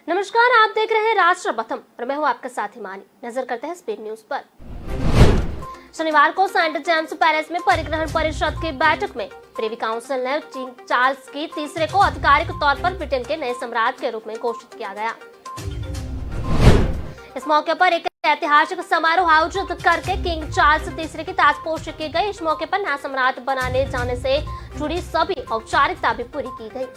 नमस्कार, आप देख रहे हैं राष्ट्र प्रथम और मैं हूं आपके साथ हिमानी। नजर करते हैं स्पीड न्यूज पर। शनिवार को सेंट जेम्स पैलेस में परिग्रहण परिषद की बैठक में प्रिवी काउंसिल ने किंग चार्ल्स की तीसरे को आधिकारिक तौर पर ब्रिटेन के नए सम्राट के रूप में घोषित किया गया। इस मौके पर एक ऐतिहासिक समारोह आयोजित करके किंग चार्ल्स तीसरे की ताजपोशी की गई। इस मौके पर नया सम्राट बनाने जाने से जुड़ी सभी औपचारिकता भी पूरी की गई।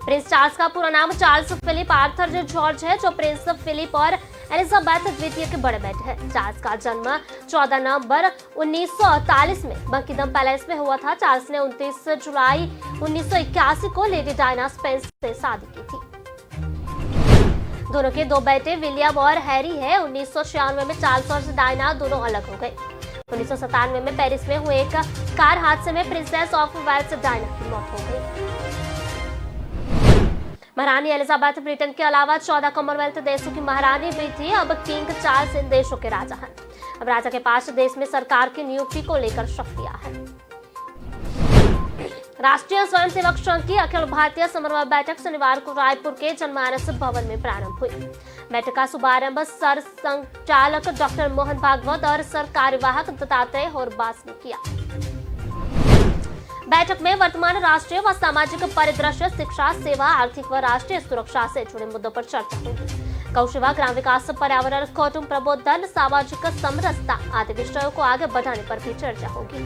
प्रिंस चार्ल्स का पूरा नाम चार्ल्स फिलिप आर्थर जॉर्ज है, जो प्रिंस फिलिप और एलिजाबेथ द्वितीय के बड़े बेटे हैं। चार्ल्स का जन्म 14 नवंबर 1948 में बकिंघम पैलेस में हुआ था। चार्ल्स ने 29 जुलाई 1981 को लेडी डायना स्पेंस से शादी की थी। दोनों के दो बेटे विलियम और हैरी है। 1996 में चार्ल्स और डायना दोनों अलग हो गए। 1997 में पेरिस में हुए एक कार हादसे में प्रिंसेस ऑफ वेल्स डायना की मौत हो गई। महारानी एलिजाबेथ ब्रिटेन के अलावा 14 कॉमनवेल्थ देशों की महारानी भी थी। अब किंग चार्ल्स इन देशों के राजा हैं। अब राजा के पास देश में सरकार की नियुक्ति को लेकर शक्तियां हैं। राष्ट्रीय स्वयंसेवक संघ की अखिल भारतीय समन्वय बैठक शनिवार को रायपुर के जनमानस भवन में प्रारंभ हुई। बैठक का शुभारंभ सर संचालक डॉक्टर मोहन भागवत और सर कार्यवाहक दत्तात्रेय होरबास ने किया। बैठक में वर्तमान राष्ट्रीय व सामाजिक परिदृश्य, शिक्षा, सेवा, आर्थिक व राष्ट्रीय सुरक्षा से जुड़े मुद्दों पर चर्चा होगी। गौ सेवा, ग्राम विकास, पर्यावरण, कौटुंब प्रबोधन, सामाजिक समरसता आदि विषयों को आगे बढ़ाने पर भी चर्चा होगी।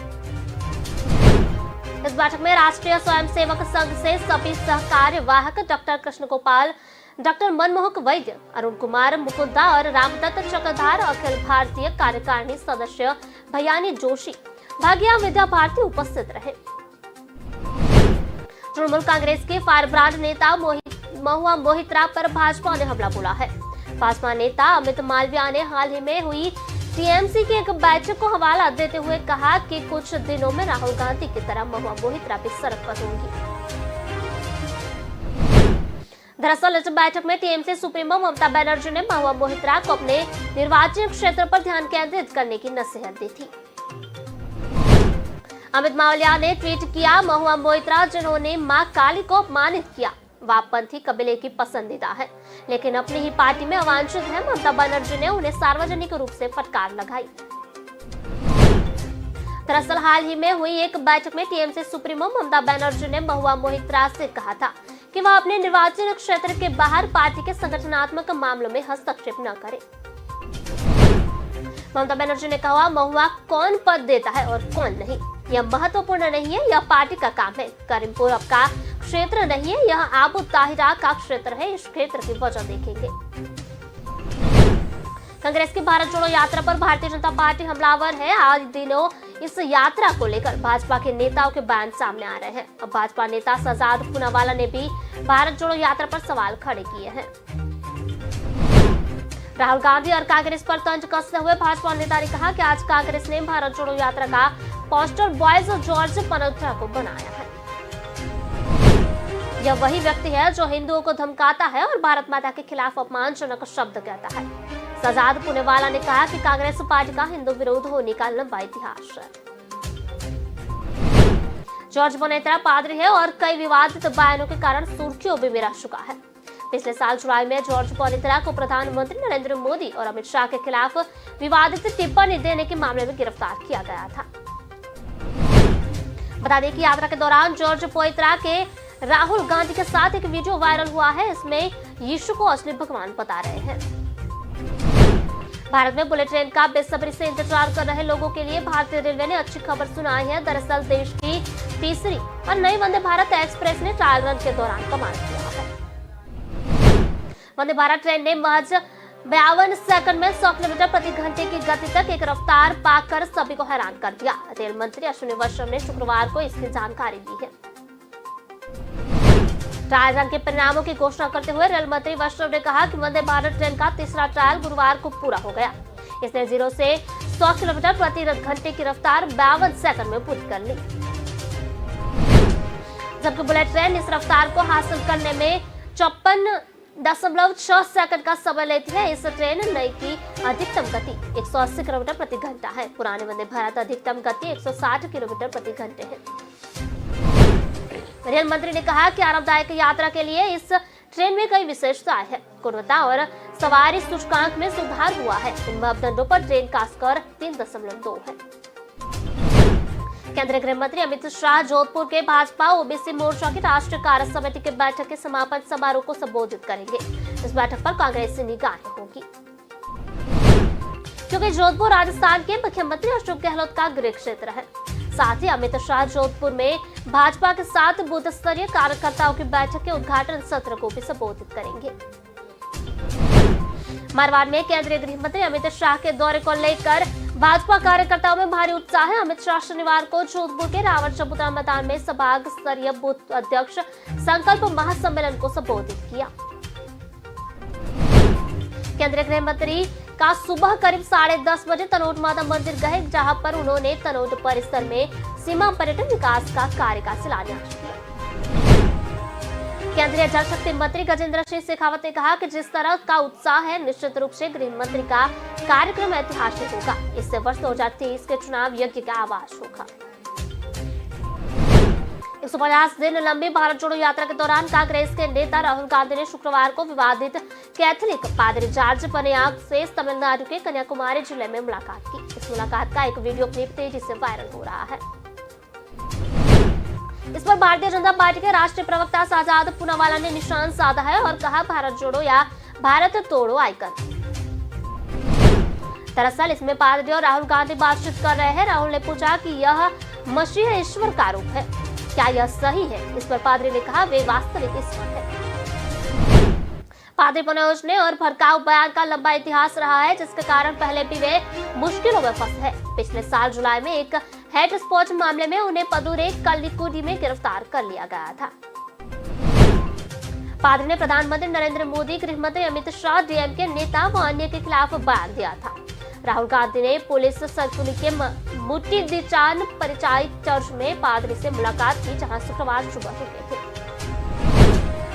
इस बैठक में राष्ट्रीय स्वयंसेवक संघ से सभी सहकार्यवाहक डॉक्टर कृष्ण गोपाल, डॉक्टर मनमोहक वैद्य, अरुण कुमार मुकुंदा और रामदत्त चक्रधार, अखिल भारतीय कार्यकारिणी सदस्य भयानी जोशी, भाग्या विद्या भारती उपस्थित रहे। तृणमूल कांग्रेस के फायरब्रांड नेता महुआ मोहित्रा पर भाजपा ने हमला बोला है। भाजपा नेता अमित मालविया ने हाल ही में हुई टीएमसी की एक बैठक को हवाला देते हुए कहा कि कुछ दिनों में राहुल गांधी की तरह महुआ मोहित्रा भी सड़क पर होंगी। दरअसल इस बैठक में टीएमसी सुप्रीमो ममता बनर्जी ने महुआ मोहित्रा को अपने निर्वाचन क्षेत्र पर ध्यान केंद्रित करने की नसीहत दी थी। अमित मालविया ने ट्वीट किया, महुआ मोहित्रा जिन्होंने मां काली को अपमानित किया, वामपंथी कबीले की पसंदीदा है, लेकिन अपनी ही पार्टी में अवांछित है। ममता बनर्जी ने उन्हें सार्वजनिक रूप से फटकार लगाई। दरअसल हाल ही में हुई एक बैठक में टीएमसी सुप्रीमो ममता बनर्जी ने महुआ मोहित्रा से कहा था कि वह अपने निर्वाचन क्षेत्र के बाहर पार्टी के संगठनात्मक मामलों में हस्तक्षेप न करे। ममता बनर्जी ने कहा, महुआ कौन पद देता है और कौन नहीं, यह महत्वपूर्ण नहीं है, यह पार्टी का काम है। करीमपुर आपका क्षेत्र नहीं है, यह आबू ताहिरा का क्षेत्र है। इस क्षेत्र की वजह देखेंगे। कांग्रेस की भारत जोड़ो यात्रा पर भारतीय जनता पार्टी हमलावर है। आज दिनों इस यात्रा को लेकर भाजपा के नेताओं के बयान सामने आ रहे हैं। अब भाजपा नेता शहजाद पूनावाला ने भी भारत जोड़ो यात्रा पर सवाल खड़े किए हैं। राहुल गांधी और कांग्रेस पर तंज कसते हुए भाजपा नेता ने कहा कि आज कांग्रेस ने भारत जोड़ो यात्रा का पोस्टर बॉयज जॉर्ज पनोत्रा को बनाया है। यह वही व्यक्ति है जो हिंदुओं को धमकाता है और भारत माता के खिलाफ अपमानजनक शब्द कहता है। शहजाद पूनावाला ने कहा कि कांग्रेस पार्टी का हिंदू विरोध होने का लंबा इतिहास है। जॉर्ज पनोत्रा पादरी है और कई विवादित बयानों के कारण सुर्खियों में रह चुका है। पिछले साल जुलाई में जॉर्ज पनोत्रा को प्रधानमंत्री नरेंद्र मोदी और अमित शाह के खिलाफ विवादित टिप्पणी देने के मामले में गिरफ्तार किया गया था। बता दें कि यात्रा के दौरान जॉर्ज पनोत्रा के राहुल गांधी के साथ एक वीडियो वायरल हुआ है। इसमें यीशु को असली भगवान बता रहे हैं। भारत में बुलेट ट्रेन का बेसब्री से इंतजार कर रहे लोगों के लिए भारतीय रेलवे ने अच्छी खबर सुनाई है। दरअसल देश की तीसरी और नई वंदे भारत एक्सप्रेस ने ट्रायल रन के दौरान कमाल किया है। वंदे भारत ट्रेन ने महज 52 सेकंड में 100 किलोमीटर प्रति घंटे की गति तक एक रफ्तार पाकर सभी को हैरान कर दिया। रेल मंत्री अश्विनी वैष्णव ने शुक्रवार को इसकी जानकारी दी है। ट्रायल रन के परिणामों की घोषणा करते हुए रेल मंत्री वैष्णव ने कहा कि वंदे भारत ट्रेन का तीसरा ट्रायल गुरुवार को पूरा हो गया। इसने 0 से 100 किलोमीटर प्रति घंटे की रफ्तार 52 सेकंड में पूरी कर ली, जबकि बुलेट ट्रेन इस रफ्तार को हासिल करने में 54.6 सेकंड का समय लेती है। इस ट्रेन नई की अधिकतम गति 180 किलोमीटर प्रति घंटा है। पुराने वंदे भारत अधिकतम गति 160 किलोमीटर प्रति घंटे है। रेल मंत्री ने कहा कि आरामदायक यात्रा के लिए इस ट्रेन में कई विशेषताएं हैं। गुणवत्ता और सवारी सूचकांक में सुधार हुआ है। इन मापदंडों पर ट्रेन का स्कोर 3.2 है। केंद्रीय गृह मंत्री अमित शाह जोधपुर के भाजपा ओबीसी मोर्चा की राष्ट्रीय कार्य समिति की बैठक के समापन समारोह को संबोधित करेंगे। इस बैठक पर कांग्रेसी निगाहें होगी, क्योंकि जोधपुर राजस्थान के मुख्यमंत्री अशोक गहलोत का गृह क्षेत्र है। साथ ही अमित शाह जोधपुर में भाजपा के साथ बूथ स्तरीय कार्यकर्ताओं की बैठक के उद्घाटन सत्र को भी संबोधित करेंगे। मारवाड़ में केंद्रीय गृह मंत्री अमित शाह के दौरे को लेकर भाजपा कार्यकर्ताओं में भारी उत्साह है। अमित शाह शनिवार को जोधपुर के रावण चबूतरा मैदान में संभाग स्तरीय बूथ अध्यक्ष संकल्प महासम्मेलन को संबोधित किया। केंद्रीय गृह मंत्री का सुबह करीब 10:30 बजे तनोट माता मंदिर गए, जहां पर उन्होंने तनोट परिसर में सीमा पर्यटन विकास का कार्य का शिलान्यास किया। केंद्रीय जल शक्ति मंत्री गजेंद्र सिंह शेखावत ने कहा कि जिस तरह का उत्साह है, निश्चित रूप से गृह मंत्री का कार्यक्रम ऐतिहासिक होगा। इससे वर्ष 2023 के चुनाव यज्ञ का आगाज होगा। 150 दिन लंबी भारत जोड़ो यात्रा के दौरान कांग्रेस के नेता राहुल गांधी ने शुक्रवार को विवादित कैथोलिक पादरी जॉर्ज पनियाक से तमिलनाडु के कन्याकुमारी जिले में मुलाकात की। इस मुलाकात का एक वीडियो क्लिप तेजी से वायरल हो रहा है। इस पर भारतीय जनता पार्टी के राष्ट्रीय प्रवक्ता साजाद पूनावाला ने निशान साधा है और कहा, भारत जोड़ो या भारत तोड़ो आइकन। दरअसल इसमें पादरी और राहुल गांधी बातचीत कर रहे हैं। राहुल ने पूछा कि यह मसीह ईश्वर का रूप है, क्या यह सही है? इस पर पादरी ने कहा, वे वास्तविक ईश्वर है। पादरी पनोज ने और भड़काऊ बयान का लंबा इतिहास रहा है, जिसके कारण पहले भी वे मुश्किलों में फंसे हैं। पिछले साल जुलाई में एक हेड स्पॉट मामले में उन्हें पदुरे कल्लिकुडी में गिरफ्तार कर लिया गया था। पादरी ने प्रधानमंत्री नरेंद्र मोदी, गृह मंत्री अमित शाह, डीएमके नेता व अन्य के खिलाफ बयान दिया था। राहुल गांधी ने पुलिस सर्कुलर के मुट्टी दिचान परिचायित चर्च में पादरी से मुलाकात की, जहां शुक्रवार सुबह रुके थे।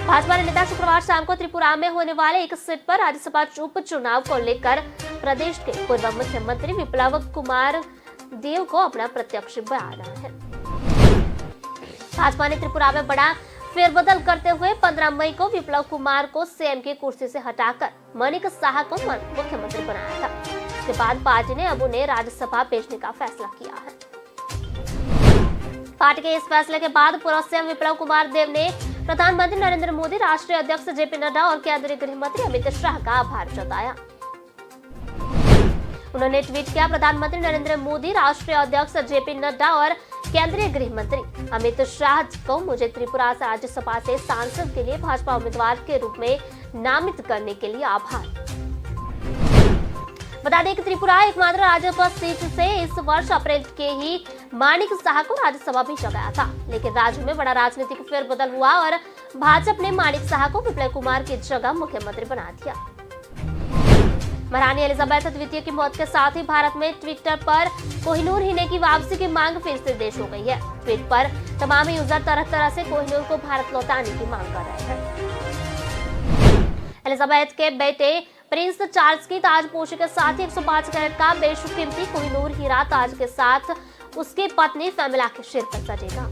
भाजपा नेता शुक्रवार शाम को त्रिपुरा में होने वाले एक सीट पर राज्यसभा उपचुनाव को लेकर प्रदेश के पूर्व मुख्यमंत्री विप्लव कुमार देव को अपना प्रत्यक्ष बयान है। भाजपा ने त्रिपुरा में बड़ा फेरबदल करते हुए 15 मई को विप्लव कुमार को सीएम की कुर्सी से हटाकर मणिक साहा को मुख्यमंत्री बनाया था। इसके बाद पार्टी ने अब उन्हें राज्यसभा भेजने का फैसला किया है। पार्टी के इस फैसले के बाद पूर्व सीएम विप्लव कुमार देव ने प्रधानमंत्री नरेंद्र मोदी, राष्ट्रीय अध्यक्ष जेपी नड्डा और केंद्रीय गृह मंत्री अमित शाह का आभार जताया। उन्होंने ट्वीट किया, प्रधानमंत्री नरेंद्र मोदी, राष्ट्रीय अध्यक्ष जेपी नड्डा और केंद्रीय गृह मंत्री अमित शाह को मुझे त्रिपुरा राज्यसभा से सांसद के लिए भाजपा उम्मीदवार के रूप में नामित करने के लिए आभार। बता दें कि त्रिपुरा एकमात्र राज्यसभा सीट से इस वर्ष अप्रैल के ही माणिक साहा को राज्यसभा भेजा गया था, लेकिन राज्य में बड़ा राजनीतिक फेरबदल हुआ और भाजपा ने माणिक साहा को विप्लव कुमार की जगह मुख्यमंत्री बना दिया। महारानी एलिजाबेथ द्वितीय की मौत के साथ ही भारत में ट्विटर पर कोहिनूर हीरे की वापसी की मांग फिर से तेज हो गई है। ट्वीट पर तमाम यूजर तरह तरह से कोहिनूर को भारत लौटाने की मांग कर रहे हैं। एलिजाबेथ के बेटे प्रिंस चार्ल्स की ताजपोशी के साथ ही 105 कैरेट का बेशकीमती कोहिनूर हीरा ताज के साथ उसकी पत्नी फैमिला के सिर पर सजेगा।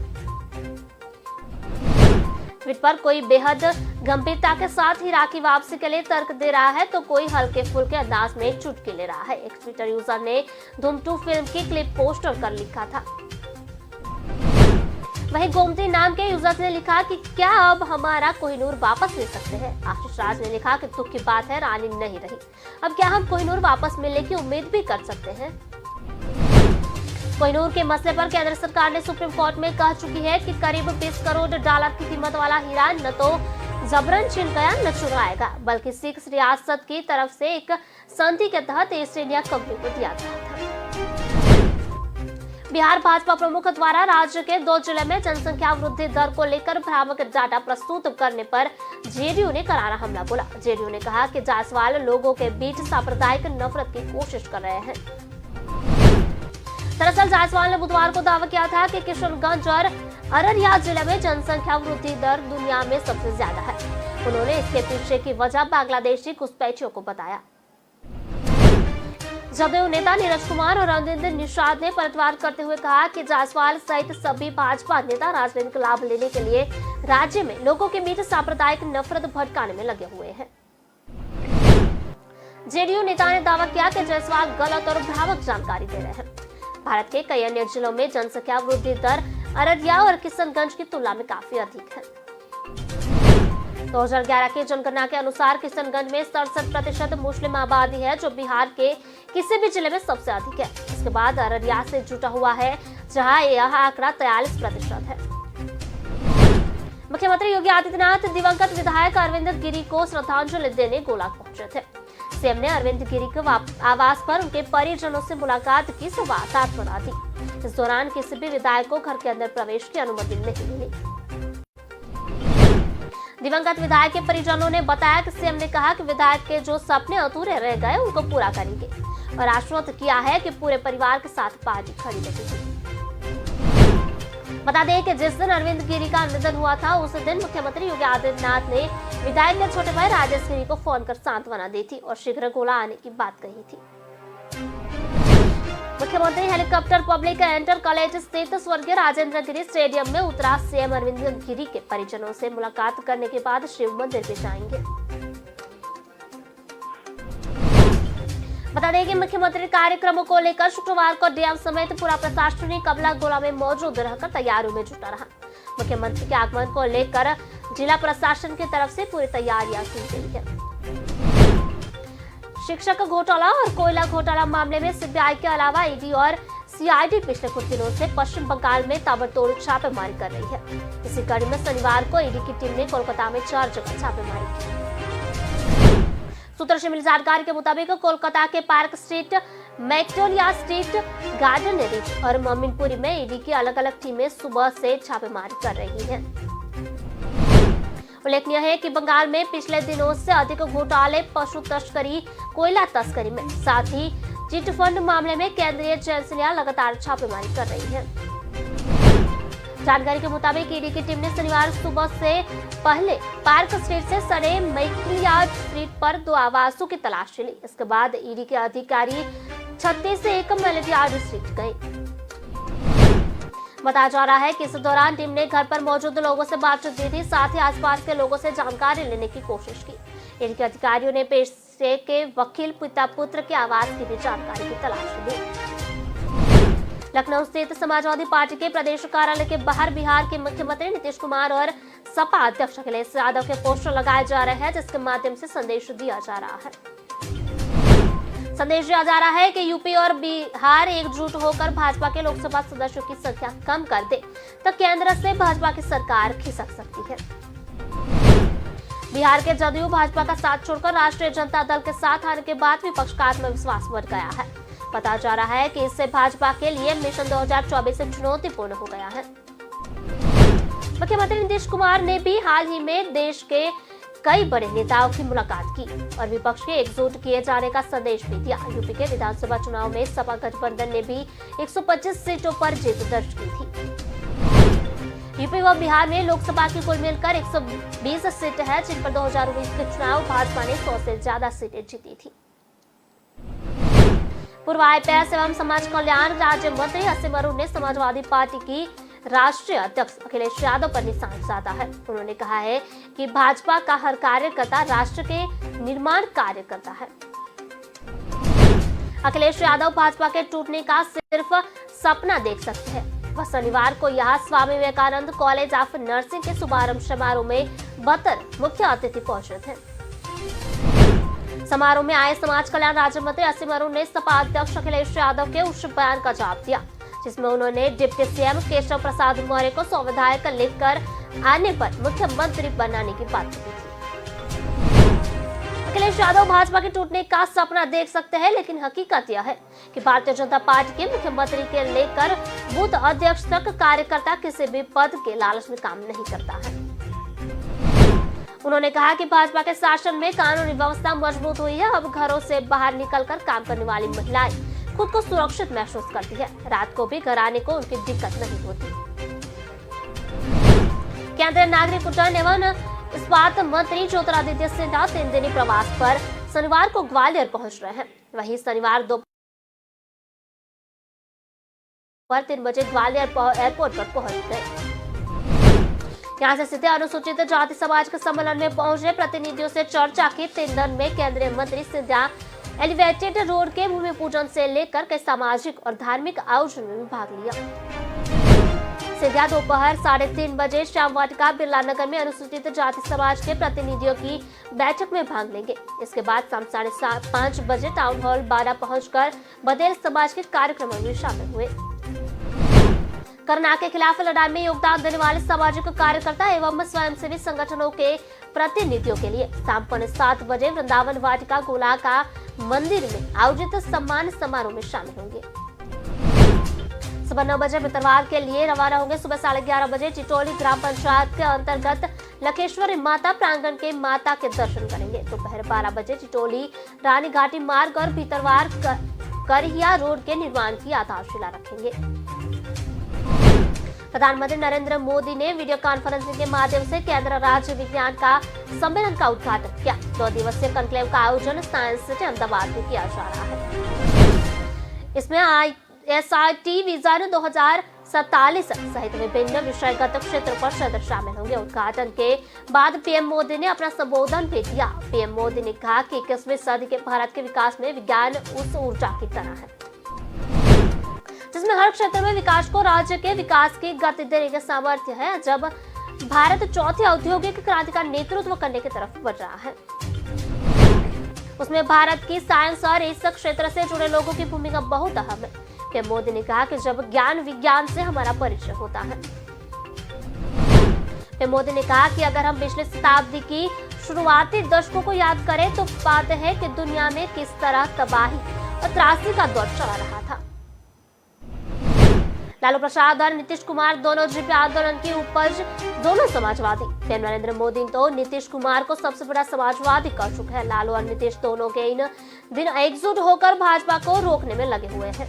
ट्वीट पर कोई बेहद गंभीरता के साथ हीरा की वापसी के लिए तर्क दे रहा है, तो कोई हल्के फुल्के अंदाज में चुटकी ले रहा है। एक ट्विटर यूजर ने धूम 2 फिल्म की क्लिप पोस्ट कर लिखा था। वहीं गोमती नाम के यूजर ने लिखा कि क्या अब हमारा कोहिनूर वापस ले सकते हैं? आशीष राज ने लिखा कि दुख की बात है, रानी नहीं रही, अब क्या हम कोहिनूर वापस मिलने की उम्मीद भी कर सकते हैं? कोहिनूर के मसले पर केंद्र सरकार ने सुप्रीम कोर्ट में कह चुकी है कि करीब 20 करोड़ डॉलर की कीमत वाला हीरा न तो जबरन छीन गया न चुराएगा, बल्कि सिख रियासत की तरफ से एक संधि के तहत ईस्ट इंडिया कंपनी को दिया गया था। बिहार भाजपा प्रमुख द्वारा राज्य के 2 जिले में जनसंख्या वृद्धि दर को लेकर भ्रामक डाटा प्रस्तुत करने पर जेडीयू ने करारा हमला बोला। जेडीयू ने कहा कि जायसवाल लोगों के बीच सांप्रदायिक नफरत की कोशिश कर रहे हैं। दरअसल जायसवाल ने बुधवार को दावा किया था कि किशनगंज और अररिया जिले में जनसंख्या वृद्धि दर दुनिया में सबसे ज्यादा है। उन्होंने इसके पीछे की वजह बांग्लादेशी घुसपैठियों को बताया। जदयू नेता नीरज कुमार और अरविंद निषाद ने पलटवार करते हुए कहा कि जायसवाल सहित सभी भाजपा नेता राजनीतिक लाभ लेने के लिए राज्य में लोगों के बीच सांप्रदायिक नफरत भड़काने में लगे हुए हैं। जेडीयू नेता ने दावा किया कि जायसवाल गलत और भ्रामक जानकारी दे रहे हैं। भारत के कई अन्य जिलों में जनसंख्या वृद्धि दर अररिया और किशनगंज की तुलना में काफी अधिक है। 2011 की जनगणना के अनुसार किशनगंज में 67% मुस्लिम आबादी है, जो बिहार के किसी भी जिले में सबसे अधिक है। इसके बाद अररिया से जुटा हुआ है, जहां यह आंकड़ा 43% है। मुख्यमंत्री योगी आदित्यनाथ दिवंगत विधायक अरविंद गिरी को श्रद्धांजलि देने गोला पहुंचे थे। सीएम ने अरविंद गिरी के आवास पर उनके परिजनों से मुलाकात की, सौगात बना दी। इस दौरान किसी भी विधायक को घर के अंदर प्रवेश की अनुमति नहीं मिली। दिवंगत विधायक के परिजनों ने बताया कि सीएम ने कहा कि विधायक के जो सपने अधूरे रह गए उनको पूरा करेंगे और आश्वस्त किया है कि पूरे परिवार के साथ पार्टी खड़ी रहेगी। बता दें कि जिस दिन अरविंद गिरी का निधन हुआ था, उस दिन मुख्यमंत्री योगी आदित्यनाथ ने विधायक के छोटे भाई राजेश गिरी को फोन कर सांत्वना दी थी और शीघ्र गोला आने की बात कही थी। मुख्यमंत्री हेलीकॉप्टर पब्लिक इंटर कॉलेज स्थित स्वर्गीय राजेंद्र गिरी स्टेडियम में उतरा। सीएम अरविंद गिरी के परिजनों से मुलाकात करने के बाद शिव मंदिर भी जाएंगे। बता दें कि मुख्यमंत्री कार्यक्रमों को लेकर शुक्रवार को डीएम समेत पूरा प्रशासनिक अमला गोला में मौजूद रहकर तैयारियों में जुटा रहा। मुख्यमंत्री के आगमन को लेकर जिला प्रशासन की तरफ से पूरी तैयारियां की गई है। शिक्षक घोटाला और कोयला घोटाला मामले में सीबीआई के अलावा ईडी और सीआईडी पिछले कुछ दिनों से पश्चिम बंगाल में ताबड़तोड़ छापेमारी कर रही है। इसी कड़ी में शनिवार को ईडी की टीम ने कोलकाता में 4 जगह छापेमारी की। सूत्रों से मिली जानकारी के मुताबिक कोलकाता के park street, Magnolia street, garden rich और मोमिनपुरी में ईडी की अलग अलग टीमें सुबह से छापेमारी कर रही हैं। उल्लेखनीय है कि बंगाल में पिछले दिनों से अधिक घोटाले, पशु तस्करी, कोयला तस्करी में साथ ही चिट फंड मामले में केंद्रीय एजेंसियां लगातार छापेमारी कर रही हैं। जानकारी के मुताबिक ईडी की टीम ने शनिवार सुबह से पहले पार्क स्ट्रीट से सरे मैक्लियार्ड स्ट्रीट पर 2 आवासों की तलाशी ली। इसके बाद ईडी के अधिकारी 36 से 1 मैक्लियार्ड स्ट्रीट गए। बताया जा रहा है कि इस दौरान टीम ने घर पर मौजूद लोगों से बातचीत की थी, साथ ही आसपास के लोगों से जानकारी लेने की कोशिश की। इनके अधिकारियों ने पेशे के वकील पिता पुत्र के आवास की भी जानकारी की तलाश ली। लखनऊ स्थित समाजवादी पार्टी के प्रदेश कार्यालय के बाहर बिहार के मुख्यमंत्री नीतीश कुमार और सपा अध्यक्ष अखिलेश यादव के पोस्टर लगाए जा रहे हैं, जिसके माध्यम से संदेश दिया जा रहा है। संदेश दिया जा रहा है कि यूपी और बिहार एकजुट होकर भाजपा के लोकसभा सदस्यों की संख्या कम कर दे तो केंद्र से भाजपा की सरकार खिसक सकती है। बिहार के जदयू भाजपा का साथ छोड़कर राष्ट्रीय जनता दल के साथ आने के बाद विपक्ष का आत्मविश्वास बढ़ गया है। पता जा रहा है कि इससे भाजपा के लिए मिशन 2024 चुनौतीपूर्ण हो गया है। मुख्यमंत्री नीतीश कुमार ने भी हाल ही में देश के कई बड़े नेताओं की मुलाकात की और विपक्ष के एकजुट किए जाने का संदेश भी दिया। यूपी के विधानसभा चुनाव में सपा गठबंधन ने भी 125 सीटों पर जीत दर्ज की थी। यूपी व बिहार में लोकसभा की कुल मिलकर 120 सीट है, जिन पर 2019 के चुनाव भाजपा ने 100 से ज्यादा सीटें जीती थी। पूर्व आईपीएस एवं समाज कल्याण राज्य मंत्री असीम अरुण ने समाजवादी पार्टी की राष्ट्रीय अध्यक्ष अखिलेश यादव पर निशाना साधा है। उन्होंने कहा है कि भाजपा का हर कार्यकर्ता राष्ट्र के निर्माण कार्य करता है। अखिलेश यादव भाजपा के टूटने का सिर्फ सपना देख सकते हैं। वह शनिवार को यहाँ Swami Vivekananda college of nursing के शुभारंभ समारोह में बतौर मुख्य अतिथि पहुंचे थे। समारोह में आए समाज कल्याण राज्य मंत्री असीम अरुण ने सपा अध्यक्ष अखिलेश यादव के उस बयान का जवाब दिया, जिसमें उन्होंने डिप्टी सीएम केशव प्रसाद मौर्य को 100 विधायक लिखकर आने पर मुख्यमंत्री बनाने की बात की थी। अखिलेश यादव भाजपा के टूटने का सपना देख सकते हैं, लेकिन हकीकत यह है कि भारतीय जनता पार्टी के मुख्यमंत्री के लेकर बूथ अध्यक्ष तक कार्यकर्ता किसी भी पद के लालच में काम नहीं करता है। उन्होंने कहा कि भाजपा के शासन में कानूनी व्यवस्था मजबूत हुई है। अब घरों से बाहर निकलकर काम करने वाली महिलाएं खुद को सुरक्षित महसूस करती है। रात को भी घर आने को उनकी दिक्कत नहीं होती। केंद्रीय नागरिक उड्डयन एवं इस्पात मंत्री ज्योतिरादित्य सिंधिया 3 दिनी प्रवास पर शनिवार को ग्वालियर पहुंच रहे हैं। वहीं शनिवार पर 3 बजे ग्वालियर एयरपोर्ट पर पहुंच गए। यहाँ से सीधे अनुसूचित जाति समाज के सम्मेलन में पहुंचे प्रतिनिधियों से चर्चा की। 3 दिन में केंद्रीय मंत्री सिंधिया एलिवेटेड रोड के भूमि पूजन से लेकर कई सामाजिक और धार्मिक आयोजन में भाग लिया। सिंधिया दोपहर 3:30 बजे श्याम वाटिका बिरला नगर में अनुसूचित जाति समाज के प्रतिनिधियों की बैठक में भाग लेंगे। इसके बाद शाम 5:30 बजे टाउन हॉल बारा पहुंचकर बघेल समाज के कार्यक्रमों में शामिल हुए। कोरोना के खिलाफ लड़ाई में योगदान देने वाले सामाजिक कार्यकर्ता एवं स्वयंसेवी संगठनों के प्रतिनिधियों के लिए शाम 7:15 बजे वृंदावन वाटिका गोला का मंदिर में आयोजित सम्मान समारोह में शामिल होंगे। सुबह 9 बजे भितरवार के लिए रवाना होंगे। सुबह 11:30 बजे चिटोली ग्राम पंचायत के अंतर्गत लखेश्वरी माता प्रांगण के माता के दर्शन करेंगे। दोपहर 12 बजे चिटोली रानी घाटी मार्ग और भितरवार करहिया रोड के निर्माण की आधारशिला रखेंगे। प्रधानमंत्री नरेंद्र मोदी ने वीडियो कॉन्फ्रेंसिंग के माध्यम से केंद्र राज्य विज्ञान का सम्मेलन का उद्घाटन किया। 2 दिवसीय कॉन्क्लेव का आयोजन साइंस सिटी अहमदाबाद में किया जा रहा है। इसमें SIT विजन 2047 सहित विभिन्न विषयगत क्षेत्रों पर सदस्य शामिल होंगे। उद्घाटन के बाद पीएम मोदी ने अपना संबोधन भी दिया। पीएम मोदी ने कहा कि 21वीं सदी के भारत के विकास में विज्ञान उस ऊर्जा की तरह है जिसमें हर क्षेत्र में विकास को राज्य के विकास की गति देने का सामर्थ्य है। जब भारत चौथी औद्योगिक क्रांति का नेतृत्व करने की तरफ बढ़ रहा है, उसमें भारत की साइंस और इस क्षेत्र से जुड़े लोगों की भूमिका बहुत अहम है। पीएम मोदी ने कहा कि जब ज्ञान विज्ञान से हमारा परिचय होता है। पीएम मोदी ने कहा कि अगर हम पिछले शताब्दी की शुरुआती दशकों को याद करें तो पाते हैं कि दुनिया में किस तरह तबाही और त्रासदी का दौर चला रहा था। लालू प्रसाद और नीतीश कुमार दोनों जीपी आंदोलन की उपज दोनों समाजवादी। पीएम नरेंद्र मोदी तो नीतीश कुमार को सबसे बड़ा समाजवादी कर चुके हैं। लालू और नीतीश दोनों के इन दिन एकजुट होकर भाजपा को रोकने में लगे हुए हैं।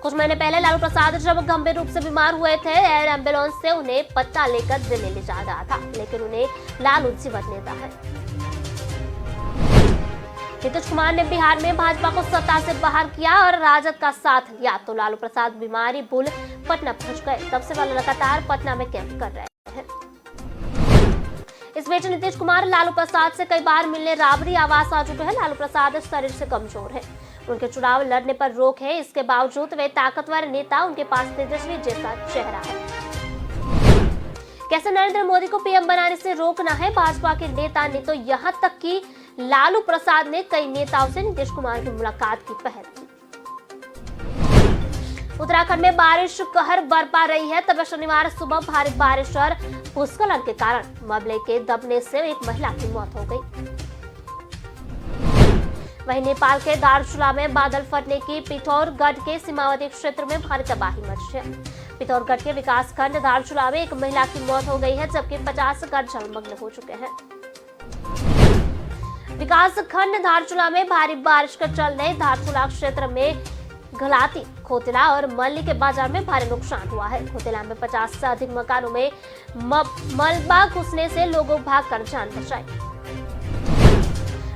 कुछ महीने पहले लालू प्रसाद जब गंभीर रूप से बीमार हुए थे, एयर एम्बुलेंस से उन्हें पटना लेकर दिल्ली ले जाया गया था, लेकिन उन्हें लालू जीवित नेता है। नीतीश कुमार ने बिहार में भाजपा को सत्ता से बाहर किया और राजद का साथ लिया, तो लालू प्रसाद बीमारी भूल पटना पहुंच गए। तब से वह लगातार पटना में कैंप कर रहे हैं। इस बीच नीतीश कुमार लालू प्रसाद से कई बार मिलने राबड़ी आवास आ चुके हैं। लालू प्रसाद शरीर से कमजोर है, उनके चुनाव लड़ने पर रोक है। इसके बावजूद वे ताकतवर नेता, उनके पास तेजस्वी जैसा चेहरा है। कैसे नरेंद्र मोदी को पीएम बनाने से रोकना है? भाजपा के नेता ने तो यहाँ तक कि लालू प्रसाद ने कई नेताओं से नीतीश कुमार की मुलाकात की पहल की। उत्तराखंड में बारिश कहर बरपा रही है। तब शनिवार सुबह भारी बारिश और भूस्खलन के कारण मलबे के दबने से एक महिला की मौत हो गई। वहीं नेपाल के दार्चुला में बादल फटने की पिथौरागढ़ के सीमावर्ती क्षेत्र में भारी तबाही मची है। पिथौरागढ़ के विकास खंड दार्चुला में एक महिला की मौत हो गई है, जबकि 50 घर जलमग्न हो चुके हैं। विकास खंड धारचूला में भारी बारिश के चलते धारचूला क्षेत्र में घलाती, खोतिला और मल्ली के बाजार में भारी नुकसान हुआ है। खोतिला में 50 से अधिक मकानों में मलबा घुसने से लोगों भागकर जान बचाई।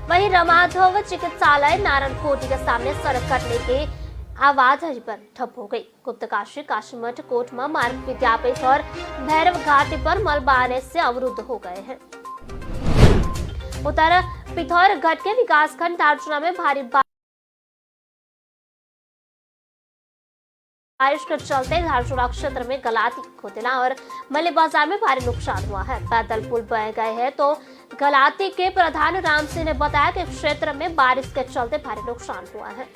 वहीं रमाधव चिकित्सालय नारायणकोटी के सामने सड़क कटने के आवाजाही पर ठप हो गई। गुप्तकाशी, काशीमठ, कोटमा मार्ग, विद्यापीठ और भैरव घाटी पर मलबा आने से अवरुद्ध हो गए हैं। उत्तर पिथौरागढ़ के विकासखंड धारचूला में भारी बारिश के चलते धारचूला क्षेत्र में गलाती, खोतिला और मल्ली बाजार में भारी नुकसान हुआ है। पैदल पुल बह गए हैं, तो गलाती के प्रधान राम सिंह ने बताया कि क्षेत्र में बारिश के चलते भारी नुकसान हुआ है।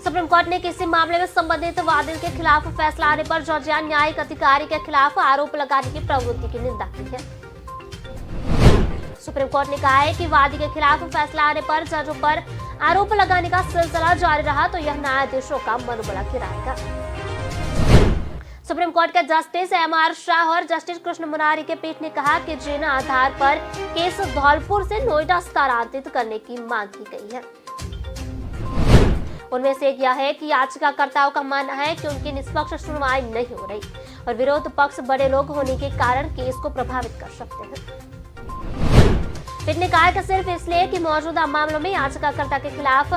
सुप्रीम कोर्ट ने किसी मामले में संबंधित वादी के खिलाफ फैसला आने पर जॉर्जिया न्यायिक अधिकारी के खिलाफ आरोप लगाने की प्रवृत्ति की निंदा की है। सुप्रीम कोर्ट ने कहा है कि वादी के खिलाफ फैसला आने पर जजों पर आरोप लगाने का सिलसिला जारी रहा तो यह न्यायाधीशों का मनोबल गिराएगा। सुप्रीम कोर्ट के जस्टिस MR शाह और जस्टिस कृष्ण मुरारी के पीठ ने कहा कि जिन आधार पर केस धौलपुर से नोएडा स्थानांतरित करने की मांग की गई है, उनमें से एक यह है कि याचिकाकर्ताओं का मानना है कि उनकी निष्पक्ष सुनवाई नहीं हो रही और विरोध पक्ष बड़े लोग होने के कारण केस को प्रभावित कर सकते हैं। पीठ ने कहा कि सिर्फ इसलिए कि मौजूदा मामलों में याचिकाकर्ता के खिलाफ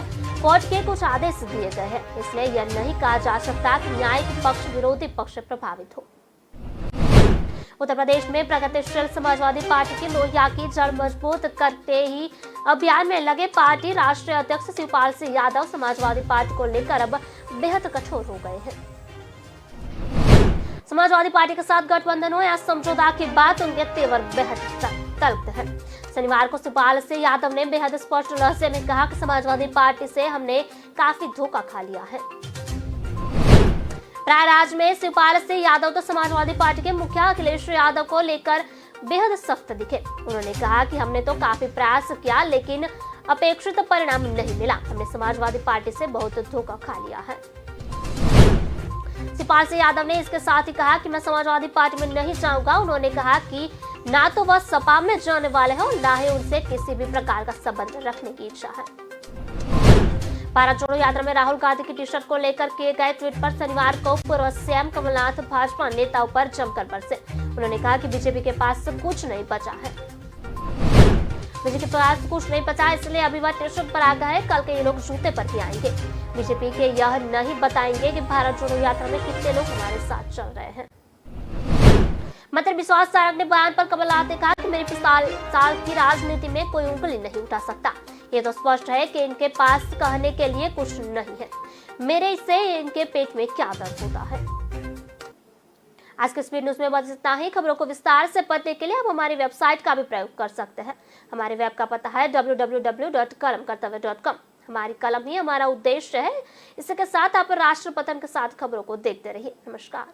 कोर्ट के कुछ आदेश दिए गए हैं, इसलिए यह नहीं कहा जा सकता कि न्यायिक पक्ष विरोधी पक्ष प्रभावित हो। उत्तर प्रदेश में प्रगतिशील समाजवादी पार्टी की लोहिया की जड़ मजबूत करते ही अभियान में लगे पार्टी राष्ट्रीय अध्यक्ष शिवपाल सिंह यादव समाजवादी पार्टी को लेकर अब बेहद कठोर हो गए हैं। समाजवादी पार्टी के साथ गठबंधन हो या समझौता की बात, उनके तेवर बेहद तल्ख है। शनिवार को शिवपाल सिंह यादव ने बेहद स्पष्ट लहजे में कहा कि समाजवादी पार्टी से हमने काफी धोखा खा लिया है। प्रयागराज में शिवपाल सिंह यादव तो समाजवादी पार्टी के मुखिया अखिलेश यादव को लेकर बेहद सख्त दिखे। उन्होंने कहा कि हमने तो काफी प्रयास किया लेकिन अपेक्षित परिणाम नहीं मिला। हमने समाजवादी पार्टी से बहुत धोखा खा लिया है। शिवपाल सिंह यादव ने इसके साथ ही कहा कि मैं समाजवादी पार्टी में नहीं जाऊंगा। उन्होंने कहा कि ना तो वह सपा में जाने वाले हैं और ना ही उनसे किसी भी प्रकार का संबंध रखने की इच्छा है। भारत जोड़ो यात्रा में राहुल गांधी की टी शर्ट को लेकर किए गए ट्वीट पर शनिवार को पूर्व सीएम कमलनाथ भाजपा नेताओं पर जमकर बरसे। उन्होंने कहा कि बीजेपी के पास कुछ नहीं बचा है, बीजेपी के पास कुछ नहीं बचा, इसलिए अभी वह टी शर्ट पर आ गए, कल के ये लोग जूते पर ही आएंगे। बीजेपी के यह नहीं बताएंगे कि भारत जोड़ो यात्रा में कितने लोग हमारे साथ चल रहे हैं। मंत्री विश्वास सारंग ने बयान पर कमलनाथ ने कहा कि मेरी 5 साल की राजनीति में कोई उंगली नहीं उठा सकता। ये तो स्पष्ट है कि इनके पास कहने के लिए कुछ नहीं है। मेरे से इनके पेट में क्या दर्द होता है। आज के स्पीड न्यूज में बस इतना ही। खबरों को विस्तार से पढ़ने के लिए आप हमारी वेबसाइट का भी प्रयोग कर सकते हैं। हमारे वेब का पता है www.kalamkartavya.com। हमारी कलम ही हमारा उद्देश्य है। इसके साथ आप राष्ट्रपतन के साथ खबरों को देखते रहिए। नमस्कार।